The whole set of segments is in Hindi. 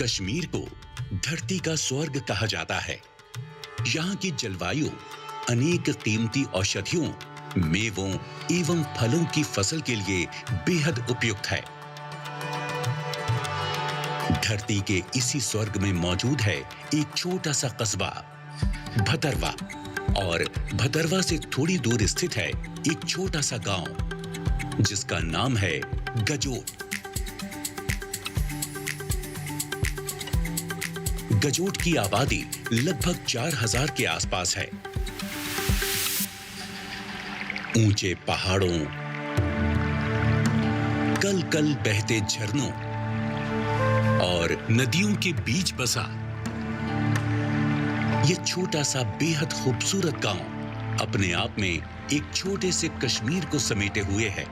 कश्मीर को धरती का स्वर्ग कहा जाता है। यहाँ की जलवायु अनेक कीमती औषधियों, मेवों एवं फलों की फसल के लिए बेहद उपयुक्त है। धरती के इसी स्वर्ग में मौजूद है एक छोटा सा कस्बा भदरवा, और भदरवा से थोड़ी दूर स्थित है एक छोटा सा गांव जिसका नाम है गजोट। गजोट की आबादी लगभग 4000 के आसपास है। ऊंचे पहाड़ों, कल कल बहते झरनों और नदियों के बीच बसा ये छोटा सा बेहद खूबसूरत गांव अपने आप में एक छोटे से कश्मीर को समेटे हुए है।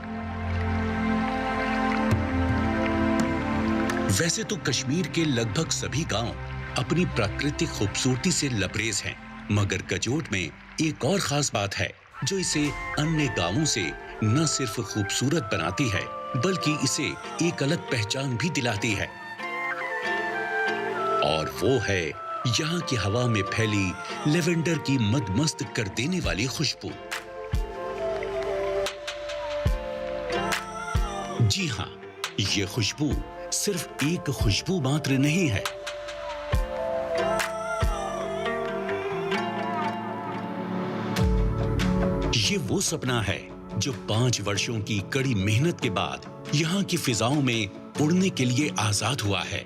वैसे तो कश्मीर के लगभग सभी गांव अपनी प्राकृतिक खूबसूरती से लबरेज हैं, मगर गजोट में एक और खास बात है जो इसे अन्य गांवों से न सिर्फ खूबसूरत बनाती है बल्कि इसे एक अलग पहचान भी दिलाती है, और वो है यहाँ की हवा में फैली लेवेंडर की मदमस्त कर देने वाली खुशबू। जी हाँ, ये खुशबू सिर्फ एक खुशबू मात्र नहीं है। ये वो सपना है जो 5 वर्षों की कड़ी मेहनत के बाद यहाँ की फिजाओं में उड़ने के लिए आजाद हुआ है।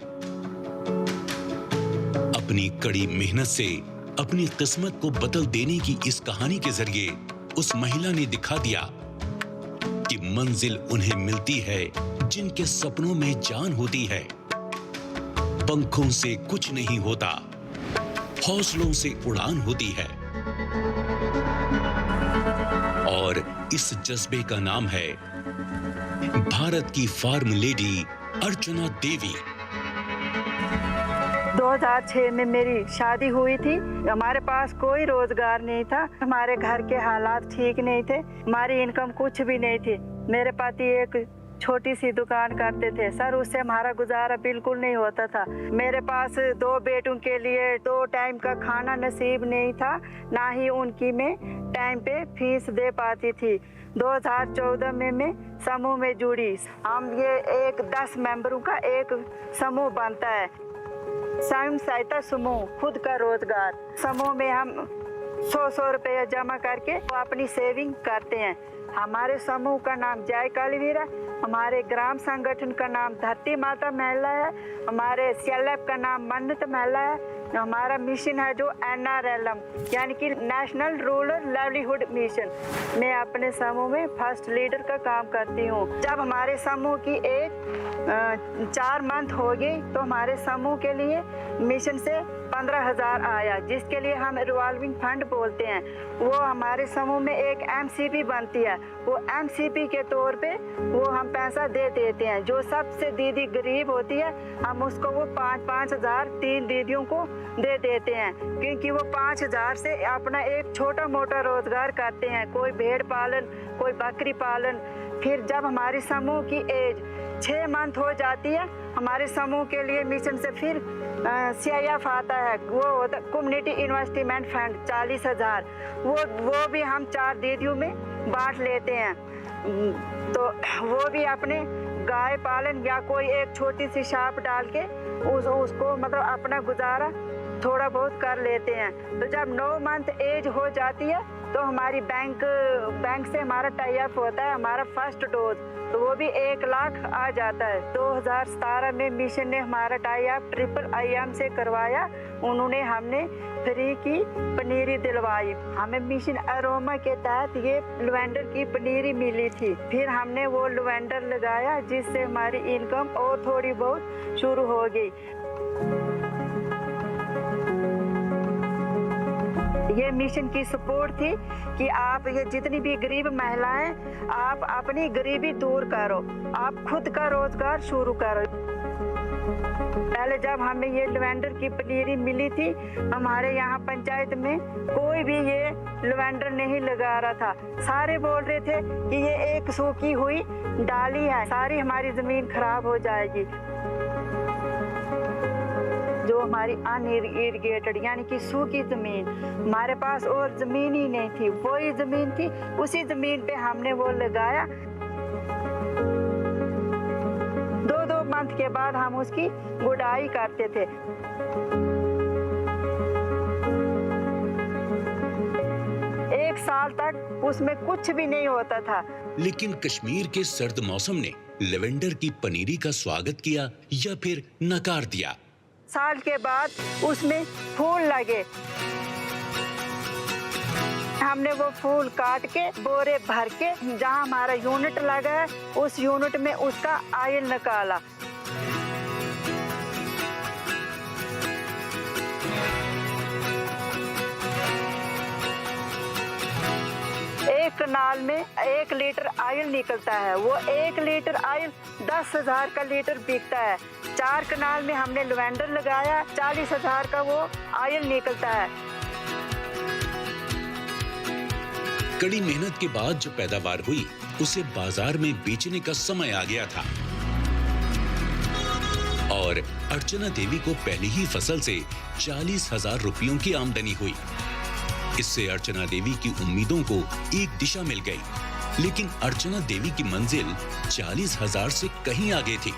अपनी कड़ी मेहनत से अपनी किस्मत को बदल देने की इस कहानी के जरिए उस महिला ने दिखा दिया कि मंजिल उन्हें मिलती है जिनके सपनों में जान होती है। पंखों से कुछ नहीं होता, हौसलों से उड़ान होती है, और इस जज्बे का नाम है भारत की फार्म लेडी अर्चना देवी। 2006 में मेरी शादी हुई थी। हमारे पास कोई रोजगार नहीं था, हमारे घर के हालात ठीक नहीं थे, हमारी इनकम कुछ भी नहीं थी। मेरे पति एक छोटी सी दुकान करते थे सर, उससे हमारा गुजारा बिल्कुल नहीं होता था। मेरे पास 2 बेटों के लिए 2 टाइम का खाना नसीब नहीं था, ना ही उनकी मैं टाइम पे फीस दे पाती थी। 2014 में मैं समूह में जुड़ी। हम ये एक 10 मेंबरों का एक समूह बनता है, स्वयं सहायता समूह खुद का रोजगार। समूह में हम 100 रुपये जमा करके अपनी सेविंग करते हैं। हमारे समूह का नाम जय कालीवीर है, हमारे ग्राम संगठन का नाम धरती माता महिला है, हमारे CLF का नाम मन्नत महिला है, हमारा मिशन है जो NRLM यानी कि नेशनल रूरल लाइवलीहुड मिशन। मैं अपने समूह में फर्स्ट लीडर का काम करती हूँ। जब हमारे समूह की एज 4 मंथ हो गई तो हमारे समूह के लिए मिशन से 15,000 आया, जिसके लिए हम रिवॉल्विंग फंड बोलते हैं। वो हमारे समूह में एक MCP बनती है, वो MCP के तौर पे वो हम पैसा दे देते हैं। जो सबसे दीदी गरीब होती है हम उसको वो 5-5 हज़ार 3 दीदियों को दे देते हैं, क्योंकि वो 5,000 से अपना एक छोटा मोटा रोजगार करते हैं, कोई भेड़ पालन, कोई बकरी पालन। फिर जब हमारे समूह की एज 6 मंथ हो जाती है, हमारे समूह के लिए मिशन से फिर CIF आता है, वो होता कम्युनिटी इन्वेस्टमेंट फंड 40,000, वो भी हम 4 दीदियों में बांट लेते हैं। तो वो भी अपने गाय पालन या कोई एक छोटी सी शॉप डाल के उसको मतलब अपना गुजारा थोड़ा बहुत कर लेते हैं। तो जब 9 मंथ एज हो जाती है तो हमारी बैंक से हमारा टाई अप होता है, हमारा फर्स्ट डोज, तो वो भी 1 लाख आ जाता है। 2017 में मिशन ने हमारा टाई अप IIM से करवाया, उन्होंने हमने फ्री की पनीरी दिलवाई। हमें मिशन अरोमा के तहत ये लेवेंडर की पनीरी मिली थी, फिर हमने वो लेवेंडर लगाया जिससे हमारी इनकम और थोड़ी बहुत शुरू हो गई। ये मिशन की सपोर्ट थी कि आप ये जितनी भी गरीब महिलाएं, आप अपनी गरीबी दूर करो, आप खुद का रोजगार शुरू करो। पहले जब हमें ये लेवेंडर की पनीरी मिली थी, हमारे यहाँ पंचायत में कोई भी ये लेवेंडर नहीं लगा रहा था। सारे बोल रहे थे कि ये एक सूखी हुई डाली है, सारी हमारी जमीन खराब हो जाएगी। हमारी अनइरिगेटेड यानी कि सूखी जमीन, हमारे पास और जमीन ही नहीं थी, वही जमीन थी, उसी जमीन पे हमने वो लगाया। 2-2 मंथ के बाद हम उसकी गुड़ाई करते थे। एक साल तक उसमें कुछ भी नहीं होता था। लेकिन कश्मीर के सर्द मौसम ने लेवेंडर की पनीरी का स्वागत किया या फिर नकार दिया? साल के बाद उसमें फूल लगे, हमने वो फूल काट के बोरे भर के जहाँ हमारा यूनिट लगा है उस यूनिट में उसका ऑयल निकाला। एक कनाल में 1 लीटर ऑयल निकलता है, वो 1 लीटर ऑयल 10,000 का लीटर बिकता है। 4 कनाल में हमने लेवेंडर लगाया, 40,000 का वो ऑयल निकलता है। कड़ी मेहनत के बाद जो पैदावार हुई उसे बाजार में बेचने का समय आ गया था और अर्चना देवी को पहली ही फसल से 40,000 रुपयों की आमदनी हुई। इससे अर्चना देवी की उम्मीदों को एक दिशा मिल गई, लेकिन अर्चना देवी की मंजिल 40,000 से कहीं आगे थी।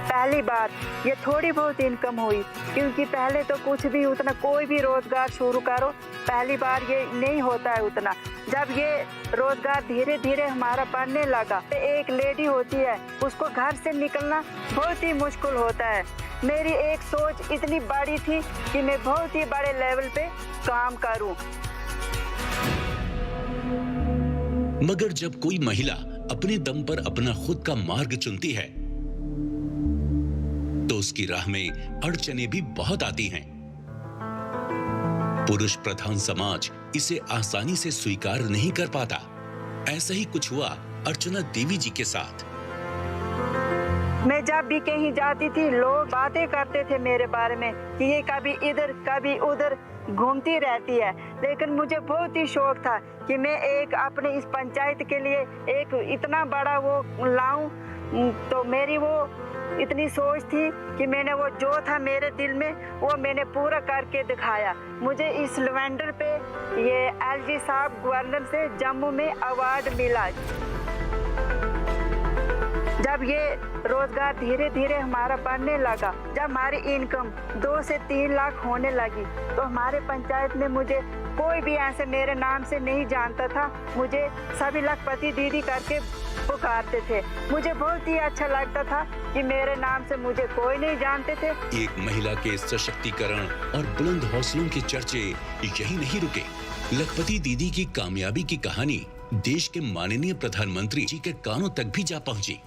पहली बार ये थोड़ी बहुत इनकम हुई, क्योंकि पहले तो कुछ भी उतना कोई भी रोजगार शुरू करो पहली बार ये नहीं होता है उतना। जब ये रोजगार धीरे धीरे हमारा बढ़ने लगा, तो एक लेडी होती है उसको घर से निकलना बहुत ही मुश्किल होता है। मेरी एक सोच इतनी बड़ी थी कि मैं बहुत ही बड़े लेवल पे काम करूं। मगर जब कोई महिला अपने दम पर अपना खुद का मार्ग चुनती है तो उसकी राह में अड़चनें भी बहुत आती हैं। पुरुष प्रधान समाज इसे आसानी से स्वीकार नहीं कर पाता। ऐसा ही कुछ हुआ अर्चना देवी जी के साथ। मैं जब भी कहीं जाती थी लोग बातें करते थे मेरे बारे में कि ये कभी इधर कभी उधर घूमती रहती है, लेकिन मुझे बहुत ही शौक था कि मैं एक अपने इस पंचायत के लिए एक इतना बड़ा वो लाऊं। तो मेरी वो इतनी सोच थी कि मैंने वो जो था मेरे दिल में वो मैंने पूरा करके दिखाया। मुझे इस लेवेंडर पे ये एलजी साहब गवर्नर से जम्मू में अवार्ड मिला। जब ये रोजगार धीरे धीरे हमारा बढ़ने लगा, जब हमारी इनकम 2 से 3 लाख होने लगी, तो हमारे पंचायत में मुझे कोई भी ऐसे मेरे नाम से नहीं जानता था। मुझे सभी लखपति दीदी करके पुकारते थे। मुझे बहुत ही अच्छा लगता था कि मेरे नाम से मुझे कोई नहीं जानते थे। एक महिला के सशक्तिकरण और बुलंद हौसलों के चर्चे यही नहीं रुके। लखपति दीदी की कामयाबी की कहानी देश के माननीय प्रधानमंत्री जी के कानों तक भी जा पहुंची।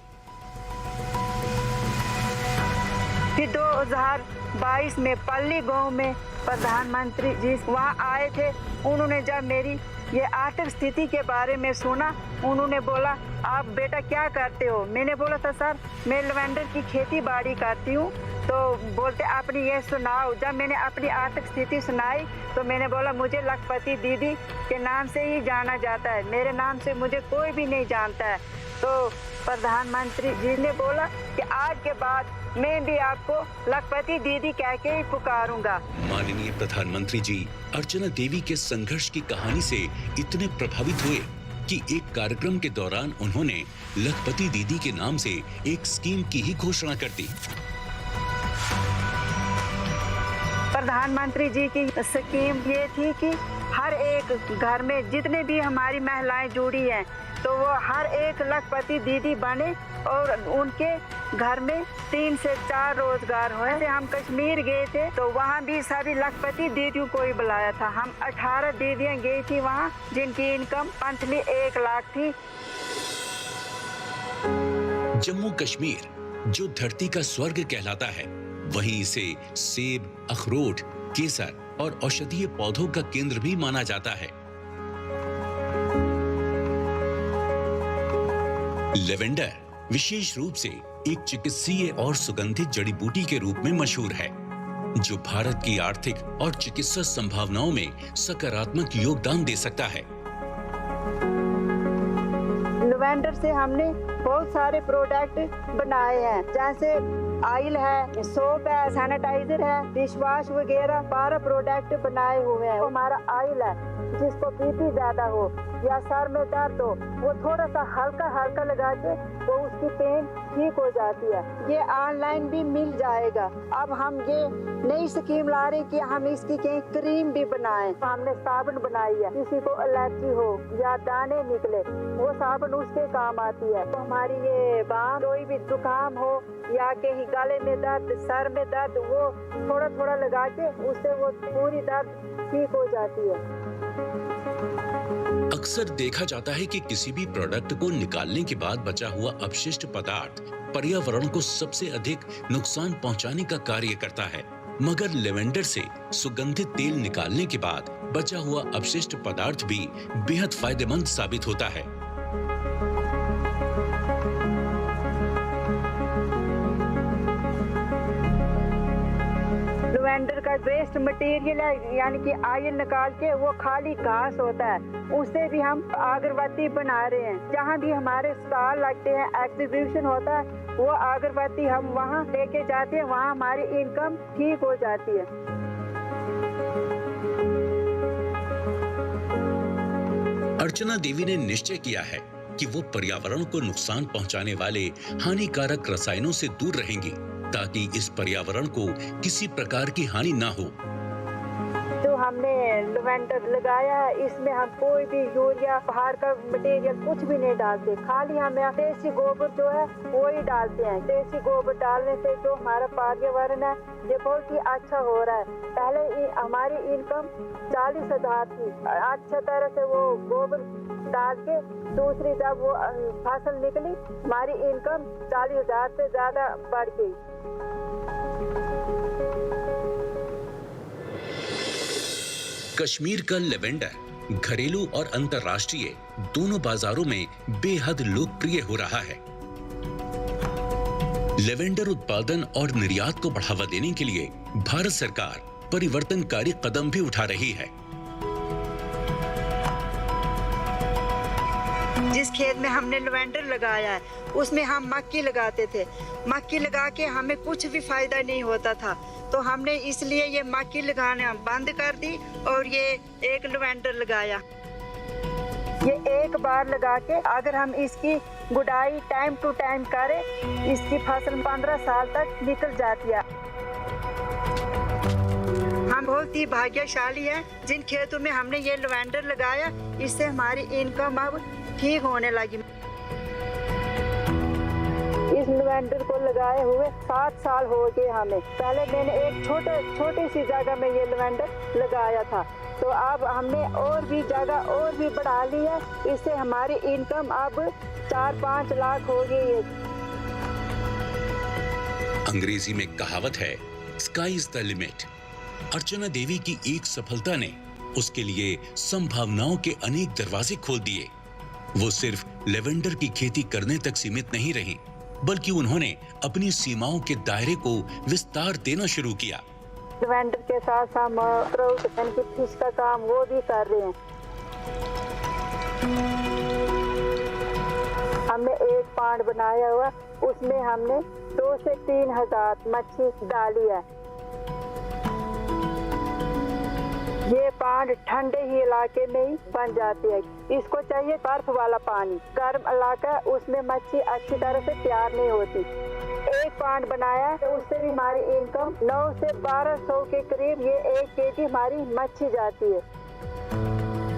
फिर 2022 में पल्ली गांव में प्रधानमंत्री जी वहाँ आए थे। उन्होंने जब मेरी ये आर्थिक स्थिति के बारे में सुना, उन्होंने बोला आप बेटा क्या करते हो? मैंने बोला था सर मैं लेवेंडर की खेती बाड़ी करती हूँ। तो बोलते अपनी ये सुनाओ। जब मैंने अपनी आर्थिक स्थिति सुनाई तो मैंने बोला मुझे लखपति दीदी के नाम से ही जाना जाता है, मेरे नाम से मुझे कोई भी नहीं जानता है। तो प्रधानमंत्री जी ने बोला कि आज के बाद मैं भी आपको लखपति दीदी कह के ही पुकारूंगा। माननीय प्रधानमंत्री जी अर्चना देवी के संघर्ष की कहानी से इतने प्रभावित हुए कि एक कार्यक्रम के दौरान उन्होंने लखपति दीदी के नाम से एक स्कीम की ही घोषणा कर दी। प्रधानमंत्री जी की स्कीम ये थी कि हर एक घर में जितने भी हमारी महिलाएं जुड़ी हैं तो वो हर एक लखपति दीदी बने और उनके घर में 3 से 4 रोजगार हो। हम कश्मीर गए थे तो वहाँ भी सभी लखपति दीदियों को ही बुलाया था। हम 18 दीदियाँ गई थी वहाँ, जिनकी इनकम मंथली 1 लाख थी। जम्मू कश्मीर जो धरती का स्वर्ग कहलाता है, वहीं इसे सेब, अखरोट, केसर और औषधीय पौधों का केंद्र भी माना जाता है। लेवेंडर विशेष रूप से एक चिकित्सीय और सुगंधित जड़ी बूटी के रूप में मशहूर है, जो भारत की आर्थिक और चिकित्सा संभावनाओं में सकारात्मक योगदान दे सकता है। लेवेंडर से हमने बहुत सारे प्रोडक्ट बनाए हैं, जैसे ऑयल है, सोप है, सैनिटाइजर है, डिश वॉश वगैरह 12 प्रोडक्ट बनाए हुए हैं। हमारा ऑयल है, जिसको बीपी ज्यादा हो या सर में दर्द हो, वो थोड़ा सा हल्का हल्का लगा के वो उसकी पेन ठीक हो जाती है। ये ऑनलाइन भी मिल जाएगा। अब हम ये नई स्कीम ला रहे कि हम इसकी कहीं क्रीम भी बनाएं। हमने साबुन बनाई है, किसी को एलर्जी हो या दाने निकले, वो साबुन उसके काम आती है। तो हमारी ये बाम, कोई भी जुकाम हो या कहीं गले में दर्द, सर में दर्द, वो थोड़ा थोड़ा लगा के उससे वो पूरी दर्द ठीक हो जाती है। अक्सर देखा जाता है कि किसी भी प्रोडक्ट को निकालने के बाद बचा हुआ अपशिष्ट पदार्थ पर्यावरण को सबसे अधिक नुकसान पहुंचाने का कार्य करता है, मगर लेवेंडर से सुगंधित तेल निकालने के बाद बचा हुआ अपशिष्ट पदार्थ भी बेहद फायदेमंद साबित होता है। लेवेंडर का वेस्ट मटेरियल है, यानी कि ऑयल निकाल के वो खाली घास होता है, उससे भी हम अगरबत्ती बना रहे हैं। जहाँ भी हमारे स्टॉल लगते हैं, एग्जीबिशन होता है, वो अगरबत्ती हम वहाँ लेके जाते हैं, वहाँ हमारी इनकम ठीक हो जाती है। अर्चना देवी ने निश्चय किया है कि वो पर्यावरण को नुकसान पहुंचाने वाले हानिकारक रसायनों से दूर रहेंगी, ताकि इस पर्यावरण को किसी प्रकार की हानि ना हो। जो हमने लेवेंडर लगाया है, इसमें हम कोई भी यूरिया, बाहर का मटेरियल कुछ भी नहीं डालते, खाली हम देसी गोबर जो है वो ही डालते हैं। देसी गोबर डालने से जो हमारा पर्यावरण है ये बहुत ही अच्छा हो रहा है। पहले हमारी इनकम 40,000 थी, अच्छा तरह से वो गोबर डाल के दूसरी जब वो फसल निकली, हमारी इनकम 40,000 से ज्यादा बढ़ गई। कश्मीर का लेवेंडर घरेलू और अंतर्राष्ट्रीय दोनों बाजारों में बेहद लोकप्रिय हो रहा है। लेवेंडर उत्पादन और निर्यात को बढ़ावा देने के लिए भारत सरकार परिवर्तनकारी कदम भी उठा रही है। जिस खेत में हमने लेवेंडर लगाया है, उसमें हम मक्की लगाते थे। मक्की लगा के हमें कुछ भी फायदा नहीं होता था, तो हमने इसलिए ये मक्की लगाना बंद कर दी और ये एक लेवेंडर लगाया। ये एक बार लगा के अगर हम इसकी गुड़ाई टाइम टू टाइम करें, इसकी फसल 15 साल तक निकल जाती है। हम बहुत ही भाग्यशाली हैं जिन खेतों में हमने ये लेवेंडर लगाया, इससे हमारी इनकम अब ठीक होने लगी। इस लेवेंडर को लगाए हुए 7 साल हो गए हमें। पहले मैंने एक छोटी सी जगह में ये लेवेंडर लगाया था, तो अब हमने और भी जगह और भी बढ़ा ली है। इससे हमारी इनकम अब 4-5 लाख हो गई है। अंग्रेजी में कहावत है, sky is the limit. Archana Devi की एक सफलता ने उसके लिए संभावनाओं के अनेक दरवाजे खोल दिए। वो सिर्फ लेवेंडर की खेती करने तक सीमित नहीं रही, बल्कि उन्होंने अपनी सीमाओं के दायरे को विस्तार देना शुरू किया। लेवेंडर के साथ हम फिश का काम वो भी कर रहे हैं। हमने एक पांड बनाया हुआ, उसमें हमने 2 से 3 हजार मच्छी डाली है। ये पांड ठंडे ही इलाके में ही बन जाती है। इसको चाहिए बर्फ वाला पानी। गर्म इलाका, उसमें मच्छी अच्छी तरह से तैयार नहीं होती। एक पांड बनाया तो उससे भी हमारी इनकम 9 से 1200 के करीब ये 1 केजी हमारी मच्छी जाती है।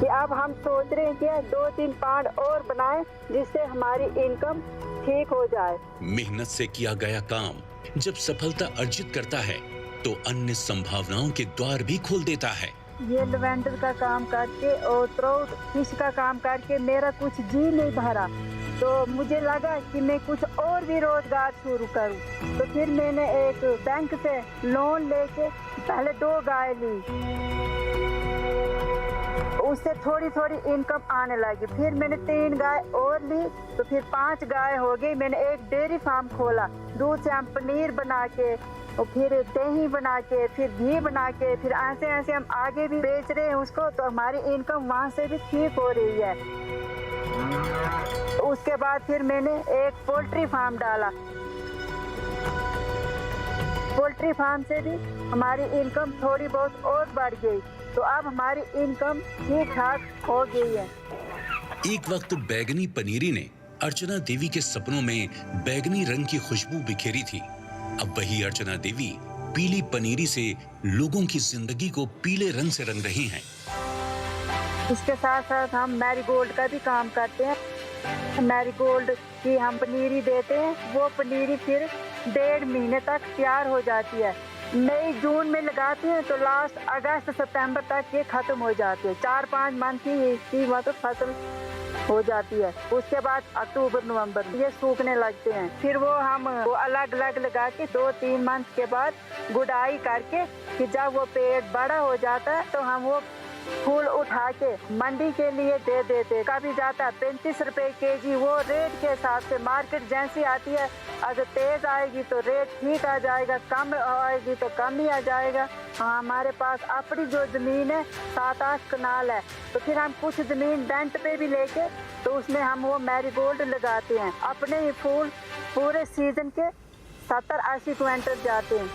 कि अब हम सोच रहे हैं कि 2-3 पांड और बनाएं, जिससे हमारी इनकम ठीक हो जाए। मेहनत से किया गया काम जब सफलता अर्जित करता है, तो अन्य संभावनाओं के द्वार भी खोल देता है। ये लेवेंडर का काम करके और ट्राउट फिश का काम करके मेरा कुछ जी नहीं भरा, तो मुझे लगा कि मैं कुछ और भी रोजगार शुरू करूं। तो फिर मैंने एक बैंक से लोन लेके पहले 2 गाय ली, उससे थोड़ी थोड़ी इनकम आने लगी। फिर मैंने 3 गाय और ली, तो फिर 5 गाय हो गई। मैंने एक डेयरी फार्म खोला, दूध से हम पनीर बना के और फिर दही बना के, फिर घी बना के, फिर ऐसे ऐसे हम आगे भी बेच रहे हैं उसको, तो हमारी इनकम वहाँ से भी ठीक हो रही है। उसके बाद फिर मैंने एक पोल्ट्री फार्म डाला। पोल्ट्री फार्म से भी हमारी इनकम थोड़ी बहुत और बढ़ गई, तो अब हमारी इनकम ठीक ठाक हो गई है। एक वक्त बैगनी पनीरी ने अर्चना देवी के सपनों में बैगनी रंग की खुशबू बिखेरी थी। अब वही अर्चना देवी पीली पनीरी से लोगों की जिंदगी को पीले रंग से रंग रही हैं। इसके साथ साथ हम मैरीगोल्ड का भी काम करते हैं। मैरीगोल्ड की हम पनीरी देते हैं, वो पनीरी फिर 1.5 महीने तक तैयार हो जाती है। मई जून में लगाते हैं तो लास्ट अगस्त सितंबर तक ये खत्म हो जाती है। 4-5 मंथ की इसकी मतलब फसल हो जाती है। उसके बाद अक्टूबर नवंबर ये सूखने लगते हैं। फिर वो हम वो अलग अलग लगा के 2-3 मंथ के बाद गुड़ाई करके कि जब वो पेड़ बड़ा हो जाता है तो हम वो फूल उठा के मंडी के लिए दे देते। कभी जाता है 35 रुपए केजी, वो रेट के हिसाब से मार्केट जैसी आती है। अगर तेज आएगी तो रेट ठीक आ जाएगा, कम आएगी तो कम ही आ जाएगा। हाँ, हमारे पास अपनी जो ज़मीन है 7-8 कनाल है, तो फिर हम कुछ ज़मीन रेंट पे भी लेके तो उसमें हम वो मैरीगोल्ड लगाते हैं। अपने ही फूल पूरे सीजन के 70-80 क्विंटल जाते हैं।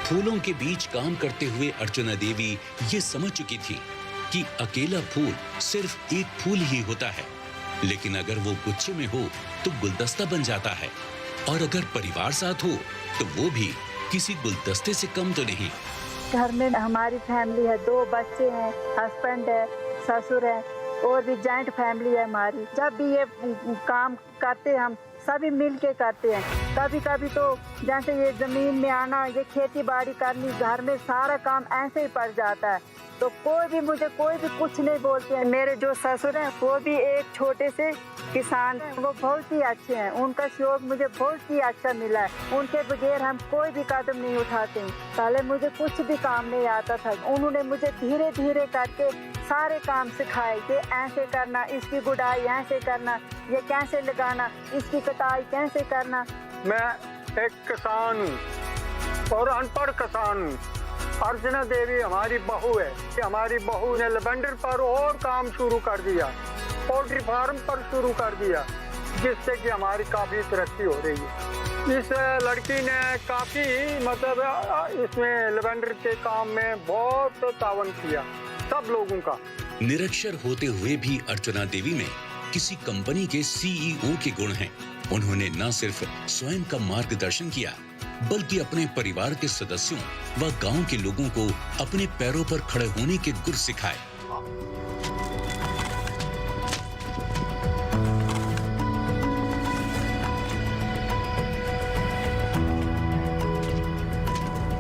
फूलों के बीच काम करते हुए अर्चना देवी ये समझ चुकी थी कि अकेला फूल सिर्फ एक फूल ही होता है, लेकिन अगर वो गुच्छे में हो तो गुलदस्ता बन जाता है, और अगर परिवार साथ हो तो वो भी किसी गुलदस्ते से कम तो नहीं। घर में हमारी फैमिली है, 2 बच्चे हैं, हस्बैंड है, ससुर है, और भी जॉइंट फैमिली है हमारी। जब भी ये काम करते हम सभी मिल के करते हैं। कभी कभी तो जैसे ये जमीन में आना, ये खेती बाड़ी करनी, घर में सारा काम ऐसे ही पड़ जाता है, तो मुझे कोई भी कुछ नहीं बोलते हैं। मेरे जो ससुर हैं वो भी एक छोटे से किसान हैं, वो बहुत ही अच्छे हैं। उनका सहयोग मुझे बहुत ही अच्छा मिला है। उनके बगैर हम कोई भी कदम नहीं उठाते हैं। पहले मुझे कुछ भी काम नहीं आता था, उन्होंने मुझे धीरे धीरे करके सारे काम सिखाए कि ऐसे करना, इसकी गुड़ाई ऐसे करना, ये कैसे लगाना, इसकी कटाई कैसे करना। मैं एक किसान और अनपढ़ किसान हूँ। अर्चना देवी हमारी बहू है। हमारी बहू ने लेवेंडर पर और काम शुरू कर दिया, पोल्ट्री फार्म पर शुरू कर दिया, जिससे कि हमारी काफ़ी तरक्की हो रही है। इस लड़की ने काफ़ी मतलब इसमें लेवेंडर के काम में बहुत तावन किया सब लोगों का। निरक्षर होते हुए भी अर्चना देवी में किसी कंपनी के सीईओ के गुण हैं। उन्होंने न सिर्फ स्वयं का मार्गदर्शन किया, बल्कि अपने परिवार के सदस्यों व गांव के लोगों को अपने पैरों पर खड़े होने के गुर सिखाए।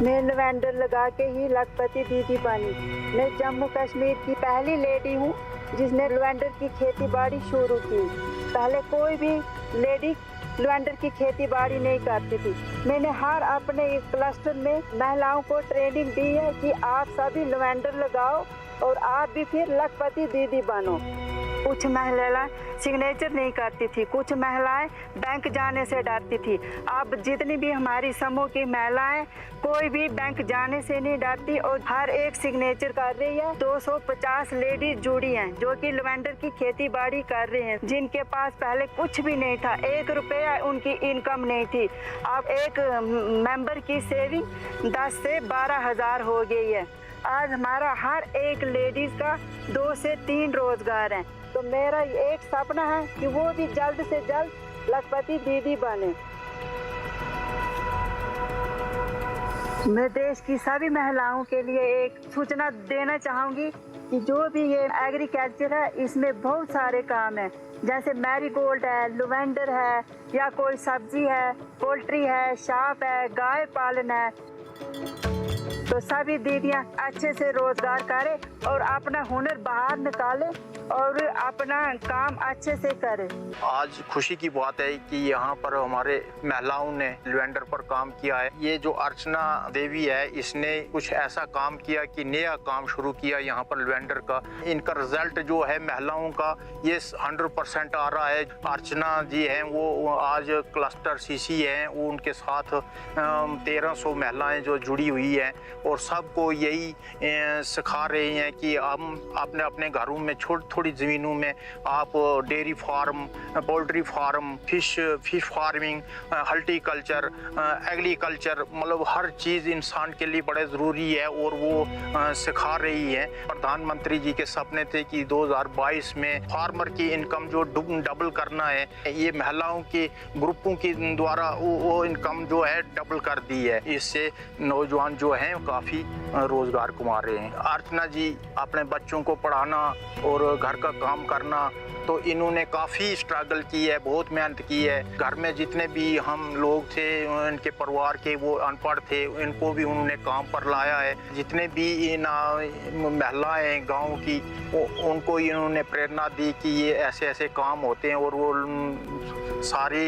मैं लेवेंडर लगा के ही लखपति दीदी बनी। मैं जम्मू कश्मीर की पहली लेडी हूँ जिसने लेवेंडर की खेती बाड़ी शुरू की। पहले कोई भी लेडी लेवेंडर की खेती बाड़ी नहीं करती थी। मैंने हर अपने इस क्लस्टर में महिलाओं को ट्रेनिंग दी है कि आप सभी लेवेंडर लगाओ और आप भी फिर लखपति दीदी बनो। कुछ महिलाएं सिग्नेचर नहीं करती थी, कुछ महिलाएं बैंक जाने से डरती थी। अब जितनी भी हमारी समूह की महिलाएं कोई भी बैंक जाने से नहीं डरती और हर एक सिग्नेचर कर रही है। 250 लेडीज जुड़ी हैं जो कि लेवेंडर की खेती बाड़ी कर रही हैं, जिनके पास पहले कुछ भी नहीं था, 1 रुपया उनकी इनकम नहीं थी। अब एक मेंबर की सेविंग 10 से 12 हज़ार हो गई है। आज हमारा हर एक लेडीज का 2 से 3 रोजगार है। तो मेरा एक सपना है कि वो भी जल्द से जल्द लखपति दीदी बने। मैं देश की सभी महिलाओं के लिए एक सूचना देना चाहूँगी कि जो भी ये एग्रीकल्चर है इसमें बहुत सारे काम हैं, जैसे मैरीगोल्ड है, लेवेंडर है, या कोई सब्जी है, पोल्ट्री है, शाप है, गाय पालन है। तो सभी दीदियाँ अच्छे से रोजगार करें और अपना हुनर बाहर निकालें और अपना काम अच्छे से करें। आज खुशी की बात है कि यहाँ पर हमारे महिलाओं ने लेवेंडर पर काम किया है। ये जो अर्चना देवी है, इसने कुछ ऐसा काम किया कि नया काम शुरू किया यहाँ पर लेवेंडर का। इनका रिजल्ट जो है महिलाओं का ये 100% आ रहा है। अर्चना जी हैं वो आज क्लस्टर सीसी हैं, वो उनके साथ 1300 महिलाएं जो जुड़ी हुई हैं और सबको यही सिखा रहे हैं कि हम अपने अपने घरों में छोटी थोड़ी ज़मीनों में आप dairy farm, poultry farm, fish farming, horticulture, agriculture, मतलब हर चीज़ इंसान के लिए बड़ा ज़रूरी है और वो सिखा रही है। प्रधानमंत्री जी के सपने थे कि 2022 में फार्मर की इनकम जो डबल करना है, ये महिलाओं के ग्रुपों के द्वारा वो इनकम जो है डबल कर दी है। इससे नौजवान जो हैं काफ़ी रोज़गार कमा रहे हैं। अर्चना जी अपने बच्चों को पढ़ाना और घर का काम करना, तो इन्होंने काफ़ी स्ट्रगल की है, बहुत मेहनत की है। घर में जितने भी हम लोग थे, इनके परिवार के वो अनपढ़ थे, इनको भी उन्होंने काम पर लाया है। जितने भी इन महिलाएँ गांव की, उनको इन्होंने प्रेरणा दी कि ये ऐसे ऐसे काम होते हैं और वो सारी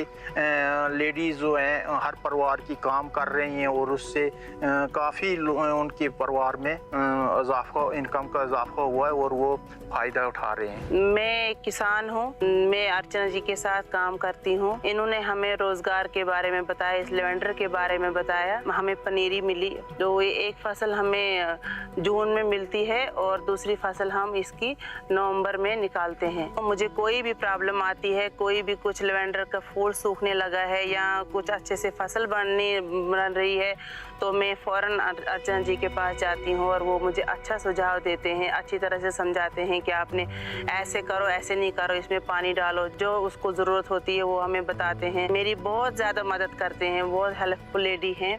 लेडीज़ जो हैं हर परिवार की काम कर रही हैं और उससे काफ़ी उनके परिवार में इजाफा, इनकम का इजाफा हुआ है और वो फ़ायदा उठा रहे हैं। मैं एक किसान हूँ, मैं अर्चना जी के साथ काम करती हूँ। इन्होंने हमें रोजगार के बारे में बताया, इस लेवेंडर के बारे में बताया। हमें पनीरी मिली, जो एक फसल हमें जून में मिलती है और दूसरी फसल हम इसकी नवंबर में निकालते हैं। मुझे कोई भी प्रॉब्लम आती है, कोई भी कुछ लेवेंडर का फूल सूखने लगा है या कुछ अच्छे से फसल बन रही है, तो मैं फ़ौरन अर्चना जी के पास जाती हूँ और वो मुझे अच्छा सुझाव देते हैं, अच्छी तरह से समझाते हैं कि आपने ऐसे करो, ऐसे नहीं करो, इसमें पानी डालो, जो उसको ज़रूरत होती है वो हमें बताते हैं। मेरी बहुत ज़्यादा मदद करते हैं, बहुत हेल्पफुल लेडी हैं।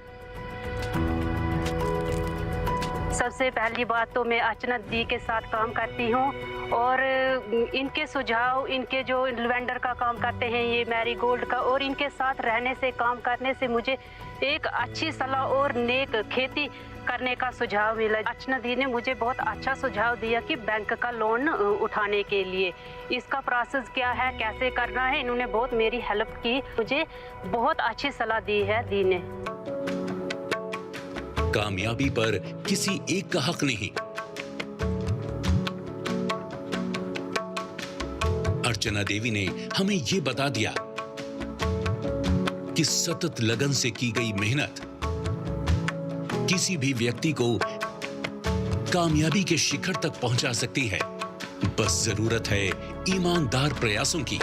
सबसे पहली बात तो मैं अर्चना दी के साथ काम करती हूँ और इनके सुझाव, इनके जो लेवेंडर का काम करते हैं, ये मैरीगोल्ड का, और इनके साथ रहने से, काम करने से मुझे एक अच्छी सलाह और नेक खेती करने का सुझाव मिला। अर्चना दी ने मुझे बहुत अच्छा सुझाव दिया कि बैंक का लोन उठाने के लिए इसका प्रोसेस क्या है, कैसे करना है। इन्होंने बहुत मेरी हेल्प की, मुझे बहुत अच्छी सलाह दी है दी ने। कामयाबी पर किसी एक का हक नहीं। अर्चना देवी ने हमें ये बता दिया कि सतत लगन से की गई मेहनत किसी भी व्यक्ति को कामयाबी के शिखर तक पहुंचा सकती है। बस जरूरत है ईमानदार प्रयासों की।